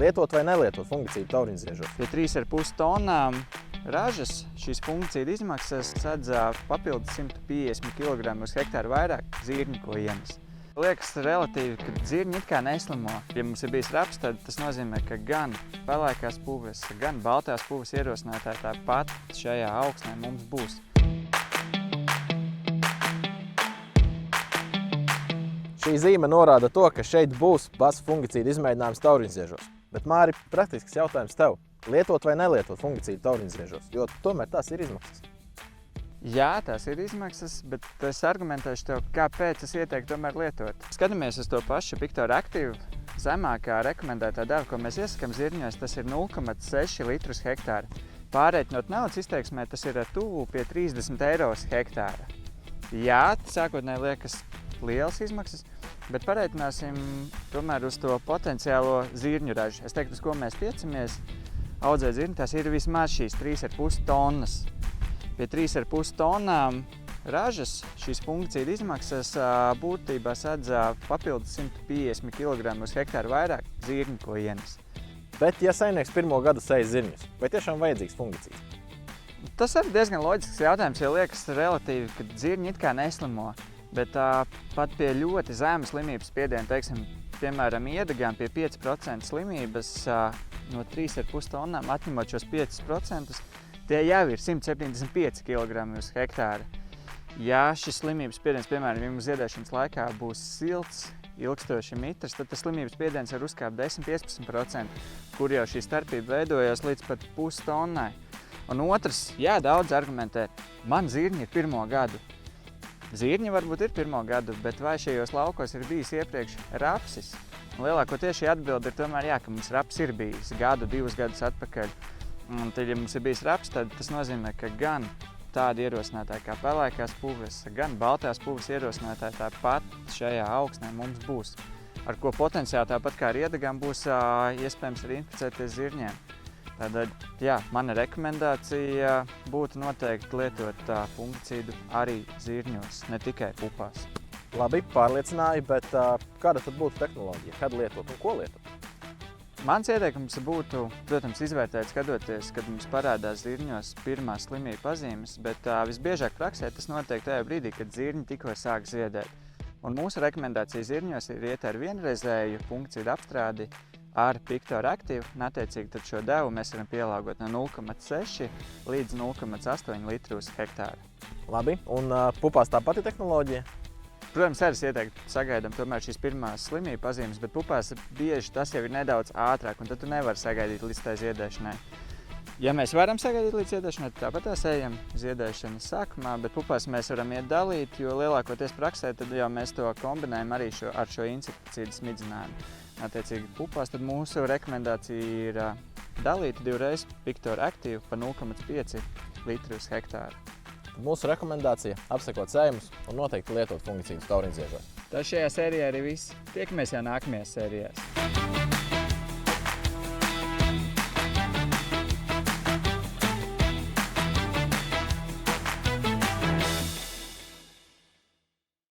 Lietot vai nelietot fungicīdu tauriņziežos? Pie 3,5 tonnām ražas šīs fungicīdu izmaksas sedz papildus 150 kg uz hektāru vairāk zirņu, ko ienes. Liekas relatīvi, ka zirņi it kā neslimo. Ja mums ir bijis raps, tad tas nozīmē, ka gan pelēkās puves, gan baltās puves ierosinātāji tāpat šajā augsnē mums būs. Šī zīme norāda to, ka šeit būs basu fungicīdu izmēģinājums tauriņziežos. Bet, Māri, praktisks jautājums tev. Lietot vai nelietot fungicīdu tauriņziežos, jo tomēr tās ir izmaksas. Jā, tās ir izmaksas, bet es argumentēšu tev, kāpēc es ieteiktu tomēr lietot. Skatāmies uz to pašu Pictor Active. Zemākā rekomendētā deva, ko mēs iesakām zirņos, tas ir 0,6 litrus hektāra. Pārreikinot naudas izteiksmē, tas ir tuvu pie 30 € uz hektāra. Jā, sākotnēji liekas lielas izmaksas, bet pareikināsim tomēr uz to potenciālo zirņu ražu. Es teiktu, uz ko mēs tiecamies audzēt zirņu, tās ir vismaz šīs 3,5 tonnas. Pie 3,5 tonnām ražas šīs fungicīdu izmaksas būtībā sedz papildus 150 kg uz hektāru vairāk zirņu, ko ienes. Bet, ja saimnieks pirmo gadu sēj zirņus, vai tiešām vajadzīgs fungicīds? Tas arī diezgan loģisks jautājums, jo liekas relatīvi, ka zirņi it kā neslimo. Bet pat pie ļoti zēma slimības spiediena, teiksim, piemēram, iedegām pie 5% slimības no 3,5 tonnām, atņemot šos 5%, tie jau ir 175 kg uz hektāra. Ja šis slimības spiediens, piemēram, ja mums ziedēšanas laikā būs silts, ilgstoši mitrs, tad tas slimības spiediens var uzkāpt 10–15%, kur jau šī starpība veidojās līdz pat pustonnai. Un otrs, jā, daudz argumentē, man zirņi ir pirmo gadu. Zirņi varbūt ir pirmo gadu, bet vai šajos laukos ir bijis iepriekš rapsis? Lielākoties šī atbilde ir tomēr jā, ka mums raps ir bijis gadu, 2 gadus atpakaļ. Un tad, ja mums ir bijis raps, tad tas nozīmē, ka gan tādi ierosinātāji kā pelēkās puves, gan baltās puves ierosinātāji tāpat šajā augsnē mums būs. Ar ko potenciāli tāpat kā ar iedegām būs iespējams arī inficēties zirņiem. Tātad, jā, mana rekomendācija būtu noteikti lietot fungicīdu arī zirņos, ne tikai pupās. Labi, pārliecināji, bet kāda tad būtu tehnoloģija? Kad lietot un ko lietot? Mans ieteikums būtu, protams, izvērtēt skatoties, kad mums parādās zirņos pirmās slimību pazīmes, bet visbiežāk praksē tas notiek tajā brīdī, kad zirņi tikko sāk ziedēt. Un mūsu rekomendācija zirņos ir iet ar vienreizēju fungicīdu apstrādi ar Pictor Active, un attiecīgi tad šo devu mēs varam pielāgot no 0,6 līdz 0,8 litru uz hektāru. Labi, un pupās tā pati tehnoloģija? Protams, arī ieteiktu sagaidām tomēr šīs pirmās slimību pazīmes, bet pupās bieži tas jau ir nedaudz ātrāk, un tad tu nevari sagaidīt līdz tā ziedēšanai. Ja mēs varam sagaidīt līdz ziedēšanai, tad tāpat tās ejam ziedēšanas sākumā, bet pupās mēs varam iet dalīt, jo lielākoties praksē tad jau mēs to kombinējam arī ar šo insekticīdu smidzinājumu. Attiecīgi pupās tad mūsu rekomendācija ir dalīt 2 reizes Pictor Active pa 0,5 litru uz hektāru. Mūsu rekomendācija – apsekot sējumus un noteikti lietot fungicīdus tauriņziežos. Tas šajā sērijā arī viss. Tiekamies jau nākamajās sērijās.